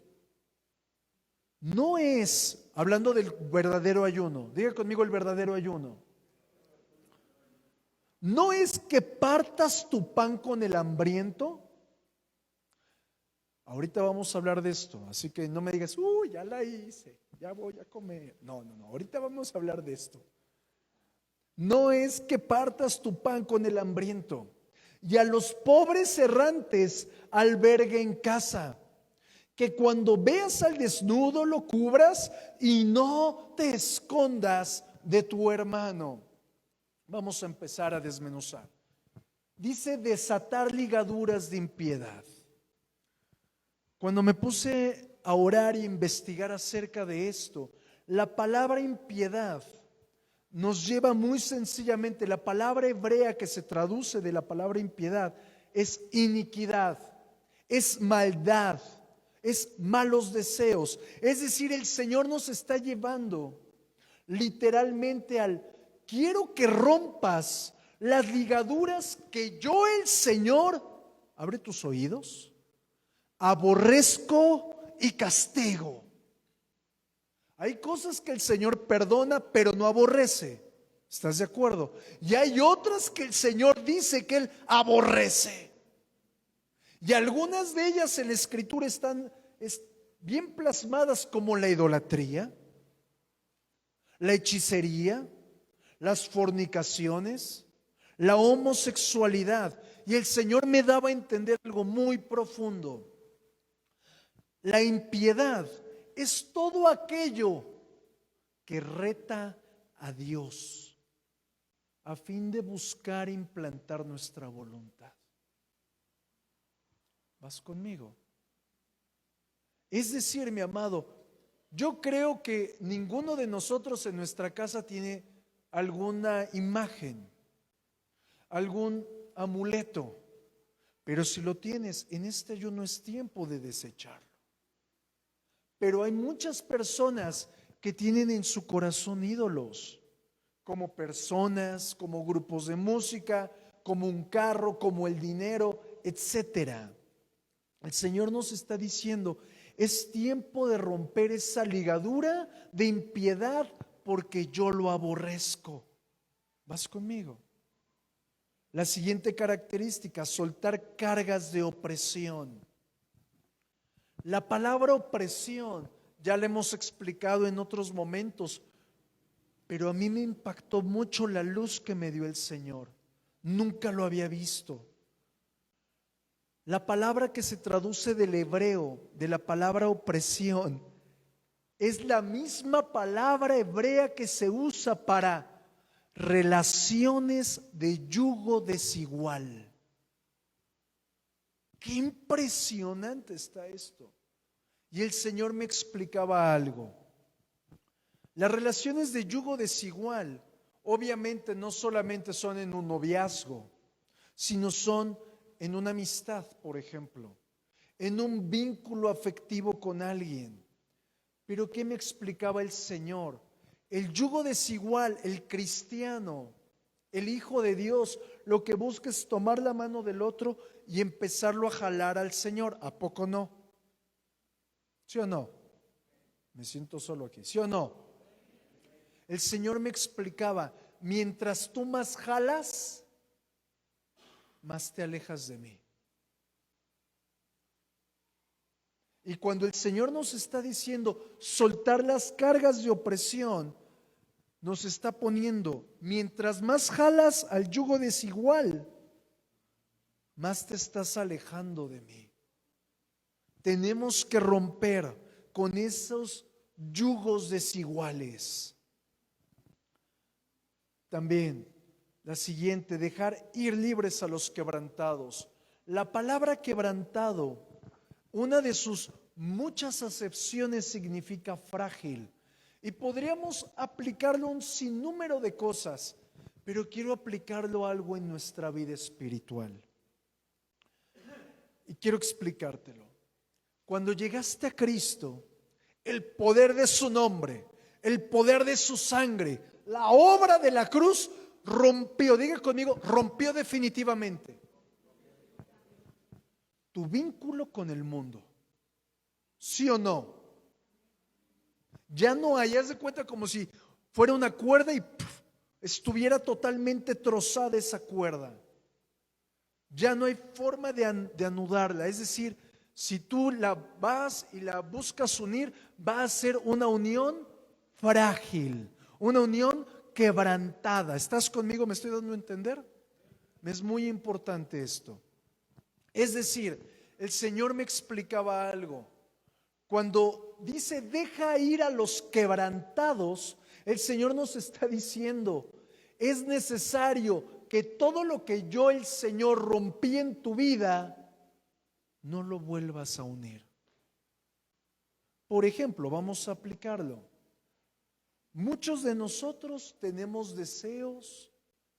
no es, hablando del verdadero ayuno, diga conmigo el verdadero ayuno, no es que partas tu pan con el hambriento. Ahorita vamos a hablar de esto, así que no me digas, uy, ya la hice, ya voy a comer. No, ahorita vamos a hablar de esto. No es que partas tu pan con el hambriento y a los pobres errantes albergue en casa, que cuando veas al desnudo lo cubras y no te escondas de tu hermano. Vamos a empezar a desmenuzar. Dice desatar ligaduras de impiedad. Cuando me puse a orar e investigar acerca de esto, la palabra impiedad nos lleva muy sencillamente, la palabra hebrea que se traduce de la palabra impiedad es iniquidad, es maldad, es malos deseos. Es decir, el Señor nos está llevando literalmente al quiero que rompas las ligaduras que yo, el Señor, abre tus oídos, aborrezco y castigo. Hay cosas que el Señor perdona, pero no aborrece. ¿Estás de acuerdo? Y hay otras que el Señor dice que Él aborrece. Y algunas de ellas en la Escritura están bien plasmadas, como la idolatría, la hechicería, las fornicaciones, la homosexualidad. Y el Señor me daba a entender algo muy profundo. La impiedad es todo aquello que reta a Dios a fin de buscar implantar nuestra voluntad. ¿Vas conmigo? Es decir, mi amado, yo creo que ninguno de nosotros en nuestra casa tiene alguna imagen, algún amuleto, pero si lo tienes, en este ayuno es tiempo de desecharlo. Pero hay muchas personas que tienen en su corazón ídolos, como personas, como grupos de música, como un carro, como el dinero, etcétera. El Señor nos está diciendo, es tiempo de romper esa ligadura de impiedad porque yo lo aborrezco. ¿Vas conmigo? La siguiente característica, soltar cargas de opresión. La palabra opresión ya la hemos explicado en otros momentos, pero a mí me impactó mucho la luz que me dio el Señor. Nunca lo había visto. La palabra que se traduce del hebreo, de la palabra opresión, es la misma palabra hebrea que se usa para relaciones de yugo desigual. Qué impresionante está esto. Y el Señor me explicaba algo. Las relaciones de yugo desigual, obviamente no solamente son en un noviazgo, sino son en una amistad, por ejemplo, en un vínculo afectivo con alguien. Pero ¿qué me explicaba el Señor? El yugo desigual, el cristiano, el Hijo de Dios, lo que busca es tomar la mano del otro y empezarlo a jalar al Señor. ¿A poco no? ¿Sí o no? Me siento solo aquí. ¿Sí o no? El Señor me explicaba, mientras tú más jalas, más te alejas de mí. Y cuando el Señor nos está diciendo soltar las cargas de opresión, nos está poniendo, mientras más jalas al yugo desigual, más te estás alejando de mí. Tenemos que romper con esos yugos desiguales. También la siguiente, dejar ir libres a los quebrantados. La palabra quebrantado, una de sus muchas acepciones significa frágil. Y podríamos aplicarlo a un sinnúmero de cosas, pero quiero aplicarlo a algo en nuestra vida espiritual. Y quiero explicártelo. Cuando llegaste a Cristo, el poder de su nombre, el poder de su sangre, la obra de la cruz rompió, diga conmigo, rompió definitivamente tu vínculo con el mundo. ¿Sí o no? Ya no hay, haz de cuenta como si fuera una cuerda y ¡puf!, estuviera totalmente trozada esa cuerda. Ya no hay forma de anudarla. Es decir, si tú la vas y la buscas unir, va a ser una unión frágil, una unión quebrantada. ¿Estás conmigo? ¿Me estoy dando a entender? Es muy importante esto. Es decir, el Señor me explicaba algo. Cuando dice deja ir a los quebrantados, el Señor nos está diciendo, es necesario que todo lo que yo, el Señor, rompí en tu vida, no lo vuelvas a unir. Por ejemplo, vamos a aplicarlo. Muchos de nosotros tenemos deseos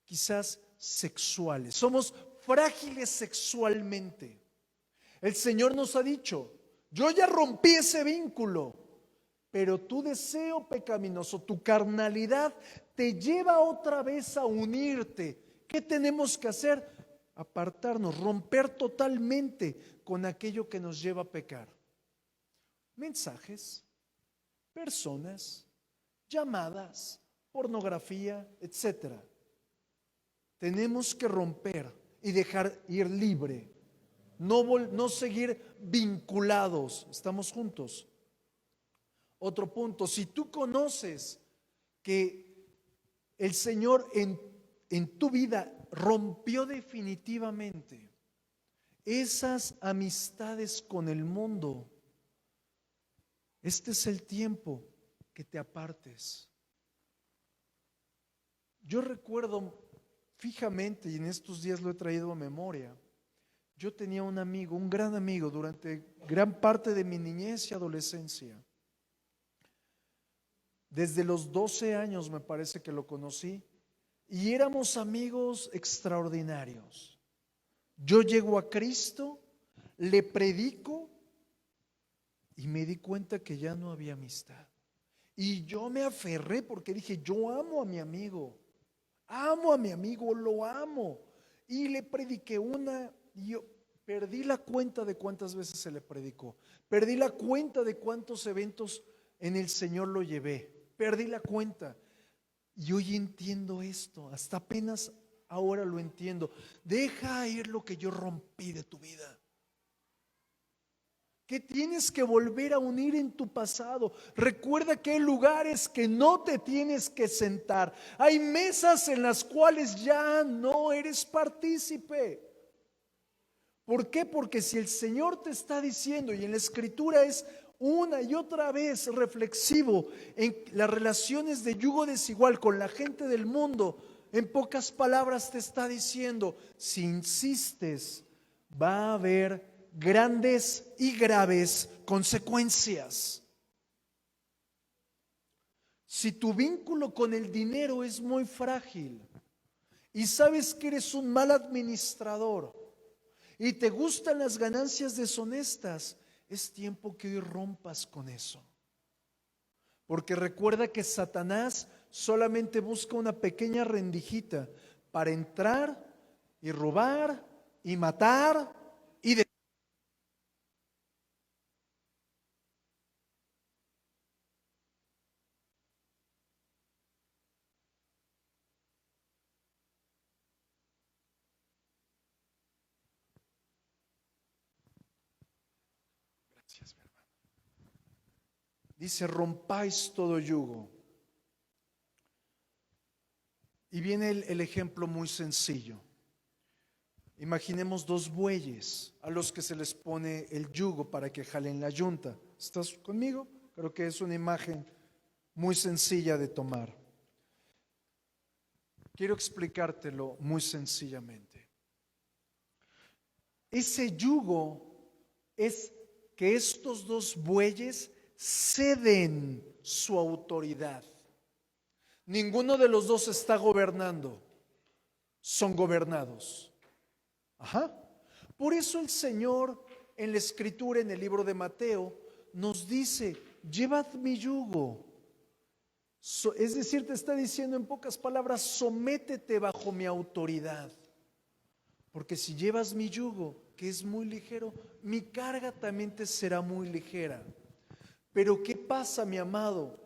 quizás sexuales. Somos frágiles sexualmente. El Señor nos ha dicho, yo ya rompí ese vínculo, pero tu deseo pecaminoso, tu carnalidad, te lleva otra vez a unirte. ¿Qué tenemos que hacer? Apartarnos, romper totalmente con aquello que nos lleva a pecar. Mensajes, personas, llamadas, pornografía, etcétera. Tenemos que romper y dejar ir libre. No seguir vinculados. ¿Estamos juntos? Otro punto, si tú conoces que el Señor en tu vida rompió definitivamente esas amistades con el mundo, este es el tiempo que te apartes. Yo recuerdo fijamente, y en estos días lo he traído a memoria, yo tenía un amigo, un gran amigo durante gran parte de mi niñez y adolescencia. Desde los 12 años me parece que lo conocí y éramos amigos extraordinarios. Yo llego a Cristo, le predico y me di cuenta que ya no había amistad. Y yo me aferré porque dije, yo amo a mi amigo, lo amo. Y le prediqué y yo perdí la cuenta de cuántas veces se le predicó. Perdí la cuenta de cuántos eventos en el Señor lo llevé. Perdí la cuenta. Y hoy entiendo esto, hasta apenas ahora lo entiendo. Deja ir lo que yo rompí de tu vida. Que tienes que volver a unir en tu pasado. Recuerda que hay lugares que no te tienes que sentar. Hay mesas en las cuales ya no eres partícipe. ¿Por qué? Porque si el Señor te está diciendo, y en la Escritura es una y otra vez reflexivo en las relaciones de yugo desigual con la gente del mundo, en pocas palabras te está diciendo, si insistes, va a haber grandes y graves consecuencias. Si tu vínculo con el dinero es muy frágil y sabes que eres un mal administrador y te gustan las ganancias deshonestas, es tiempo que hoy rompas con eso. Porque recuerda que Satanás solamente busca una pequeña rendijita para entrar y robar y matar y Gracias, mi hermano. Dice, rompáis todo yugo. Y viene el ejemplo muy sencillo. Imaginemos dos bueyes a los que se les pone el yugo para que jalen la yunta. ¿Estás conmigo? Creo que es una imagen muy sencilla de tomar. Quiero explicártelo muy sencillamente. Ese yugo es que estos dos bueyes ceden su autoridad. Ninguno de los dos está gobernando, son gobernados. Ajá. Por eso el Señor en la Escritura, en el libro de Mateo, nos dice, llevad mi yugo. Es decir, te está diciendo en pocas palabras, sométete bajo mi autoridad. Porque si llevas mi yugo, que es muy ligero, mi carga también te será muy ligera. Pero ¿qué pasa, mi amado?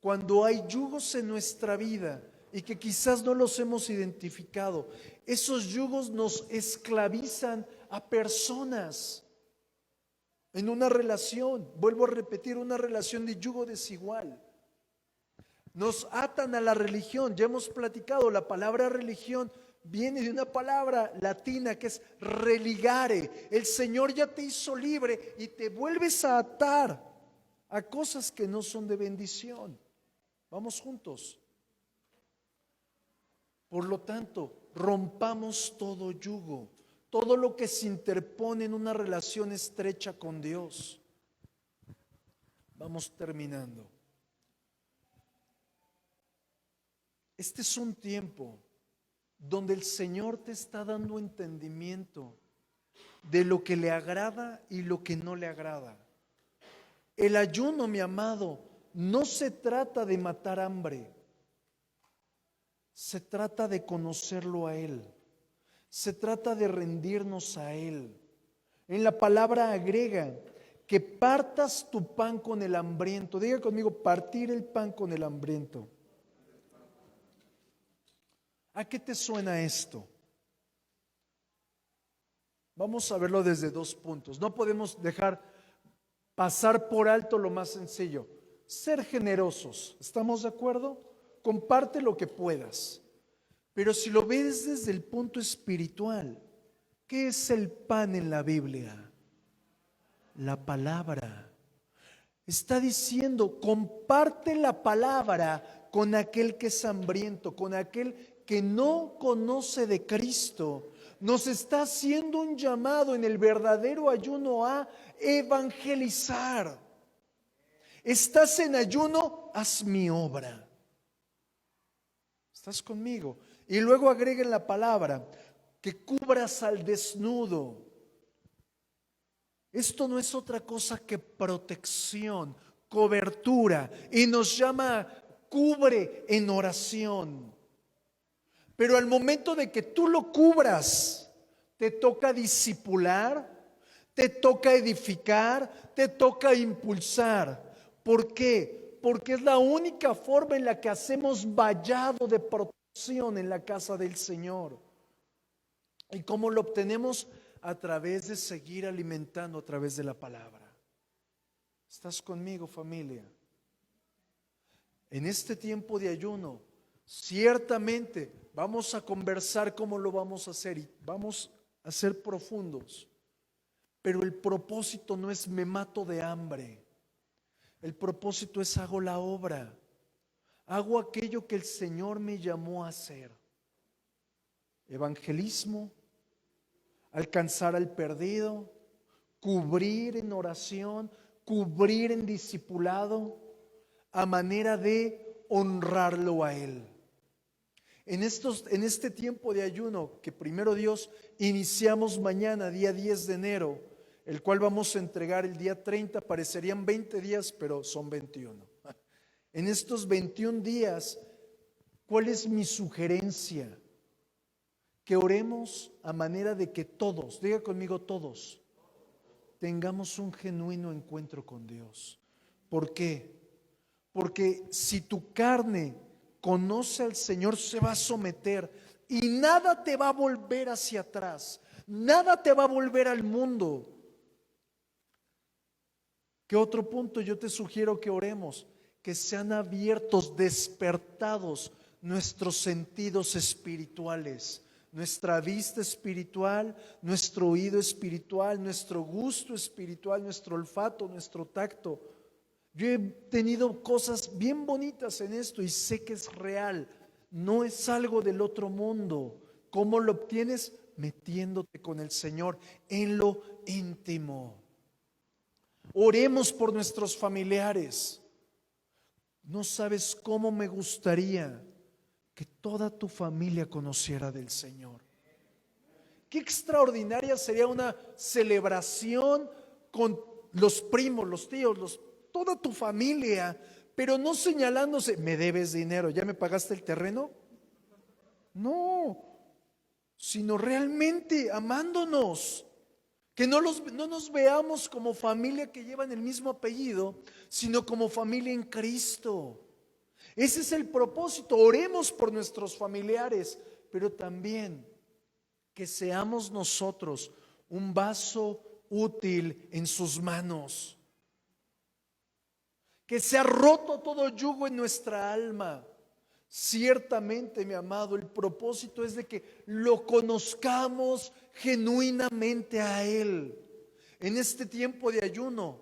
cuando hay yugos en nuestra vida y que quizás no los hemos identificado, esos yugos nos esclavizan a personas en una relación. Vuelvo a repetir, una relación de yugo desigual. Nos atan a la religión. Ya hemos platicado, la palabra religión viene de una palabra latina que es religare. El Señor ya te hizo libre y te vuelves a atar a cosas que no son de bendición. Vamos juntos. Por lo tanto, rompamos todo yugo, todo lo que se interpone en una relación estrecha con Dios. Vamos terminando. Este es un tiempo donde el Señor te está dando entendimiento de lo que le agrada y lo que no le agrada. El ayuno, mi amado, no se trata de matar hambre. Se trata de conocerlo a Él. Se trata de rendirnos a Él. En la palabra agrega que partas tu pan con el hambriento. Diga conmigo, partir el pan con el hambriento. ¿A qué te suena esto? Vamos a verlo desde dos puntos. No podemos dejar pasar por alto lo más sencillo. Ser generosos. ¿Estamos de acuerdo? Comparte lo que puedas. Pero si lo ves desde el punto espiritual, ¿qué es el pan en la Biblia? La palabra. Está diciendo, comparte la palabra con aquel que es hambriento, con aquel que no conoce de Cristo. Nos está haciendo un llamado en el verdadero ayuno a evangelizar. Estás en ayuno, haz mi obra. ¿Estás conmigo? Y luego agreguen la palabra, que cubras al desnudo. Esto no es otra cosa que protección, cobertura, y nos llama cubre en oración. Pero al momento de que tú lo cubras, te toca discipular, te toca edificar, te toca impulsar. ¿Por qué? Porque es la única forma en la que hacemos vallado de protección en la casa del Señor. ¿Y cómo lo obtenemos? A través de seguir alimentando a través de la palabra. ¿Estás conmigo, familia? En este tiempo de ayuno, ciertamente vamos a conversar cómo lo vamos a hacer y vamos a ser profundos. Pero el propósito no es me mato de hambre. El propósito es hago la obra. Hago aquello que el Señor me llamó a hacer. Evangelismo, alcanzar al perdido, cubrir en oración, cubrir en discipulado, a manera de honrarlo a Él. En este tiempo de ayuno, que primero Dios iniciamos mañana, día 10 de enero, el cual vamos a entregar el día 30, parecerían 20 días, pero son 21. En estos 21 días, ¿cuál es mi sugerencia? Que oremos a manera de que todos, diga conmigo todos, tengamos un genuino encuentro con Dios. ¿Por qué? Porque si tu carne conoce al Señor, se va a someter y nada te va a volver hacia atrás, nada te va a volver al mundo. ¿Qué otro punto yo te sugiero que oremos? Que sean abiertos, despertados nuestros sentidos espirituales. Nuestra vista espiritual, nuestro oído espiritual, nuestro gusto espiritual, nuestro olfato, nuestro tacto. Yo he tenido cosas bien bonitas en esto y sé que es real. No es algo del otro mundo. ¿Cómo lo obtienes? Metiéndote con el Señor en lo íntimo. Oremos por nuestros familiares. No sabes cómo me gustaría que toda tu familia conociera del Señor. Qué extraordinaria sería una celebración con los primos, los tíos, toda tu familia, pero no señalándose, me debes dinero, ¿ya me pagaste el terreno? No, sino realmente amándonos. Que no nos veamos como familia que llevan el mismo apellido, sino como familia en Cristo. Ese es el propósito. Oremos por nuestros familiares, pero también que seamos nosotros un vaso útil en sus manos. Que se ha roto todo yugo en nuestra alma. Ciertamente, mi amado, el propósito es de que lo conozcamos genuinamente a Él. En este tiempo de ayuno,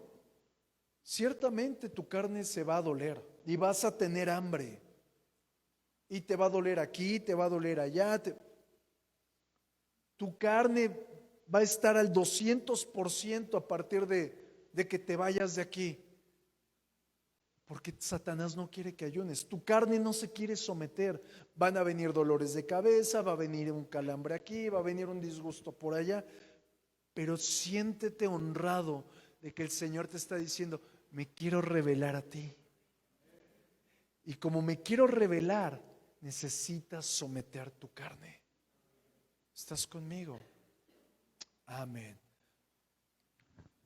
ciertamente tu carne se va a doler y vas a tener hambre. Y te va a doler aquí, te va a doler allá. Tu carne va a estar al 200% a partir de que te vayas de aquí. Porque Satanás no quiere que ayunes. Tu carne no se quiere someter. Van a venir dolores de cabeza, va a venir un calambre aquí, va a venir un disgusto por allá. Pero siéntete honrado de que el Señor te está diciendo, me quiero revelar a ti. Y como me quiero revelar, necesitas someter tu carne. ¿Estás conmigo? Amén.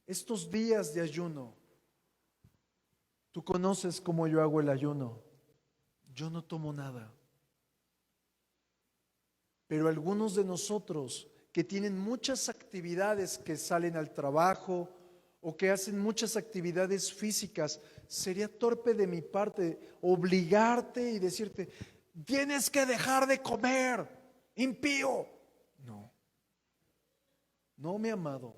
Estos días de ayuno, tú conoces cómo yo hago el ayuno. Yo no tomo nada. Pero algunos de nosotros que tienen muchas actividades, que salen al trabajo o que hacen muchas actividades físicas, sería torpe de mi parte obligarte y decirte, tienes que dejar de comer, impío. No, mi amado.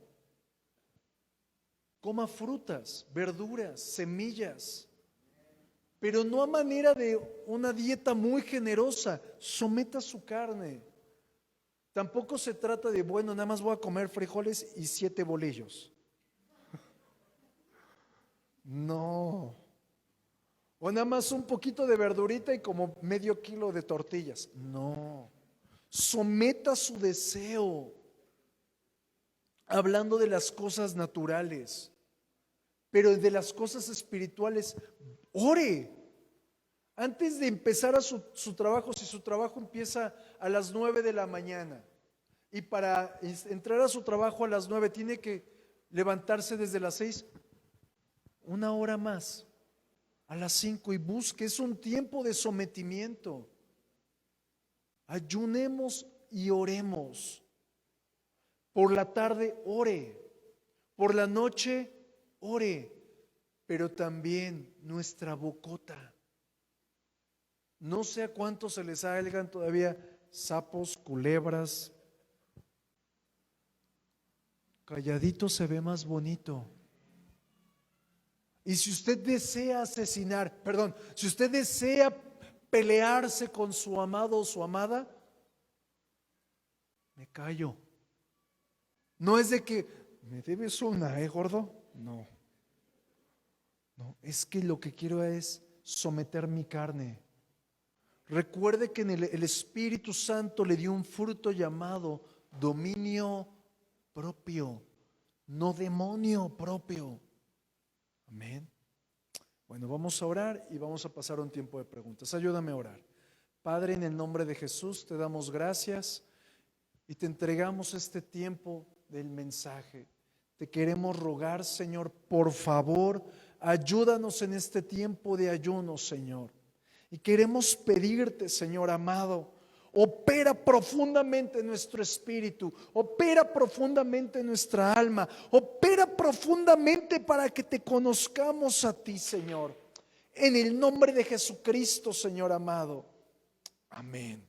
Coma frutas, verduras, semillas, pero no a manera de una dieta muy generosa. Someta su carne. Tampoco se trata de, bueno, nada más voy a comer frijoles y 7 bolillos. No. O nada más un poquito de verdurita y como medio kilo de tortillas. No. Someta su deseo. Hablando de las cosas naturales, pero de las cosas espirituales, ore. Antes de empezar a su trabajo, si su trabajo empieza a las 9 de la mañana y para entrar a su trabajo a las 9 tiene que levantarse desde las 6, una hora más, a las 5, y busque, es un tiempo de sometimiento. Ayunemos y oremos. Por la tarde ore, por la noche ore, pero también nuestra bocota. No sé a cuántos se les salgan todavía sapos, culebras. Calladito se ve más bonito. Y si usted desea si usted desea pelearse con su amado o su amada, me callo. No es de que me debes una, gordo. No, es que lo que quiero es someter mi carne. Recuerde que el Espíritu Santo le dio un fruto llamado dominio propio, no demonio propio. Amén. Bueno, vamos a orar y vamos a pasar un tiempo de preguntas. Ayúdame a orar. Padre, en el nombre de Jesús te damos gracias y te entregamos este tiempo del mensaje. Te queremos rogar, Señor, por favor, ayúdanos en este tiempo de ayuno, Señor. Y queremos pedirte, Señor amado, opera profundamente en nuestro espíritu, opera profundamente en nuestra alma, opera profundamente para que te conozcamos a ti, Señor. En el nombre de Jesucristo, Señor amado. Amén.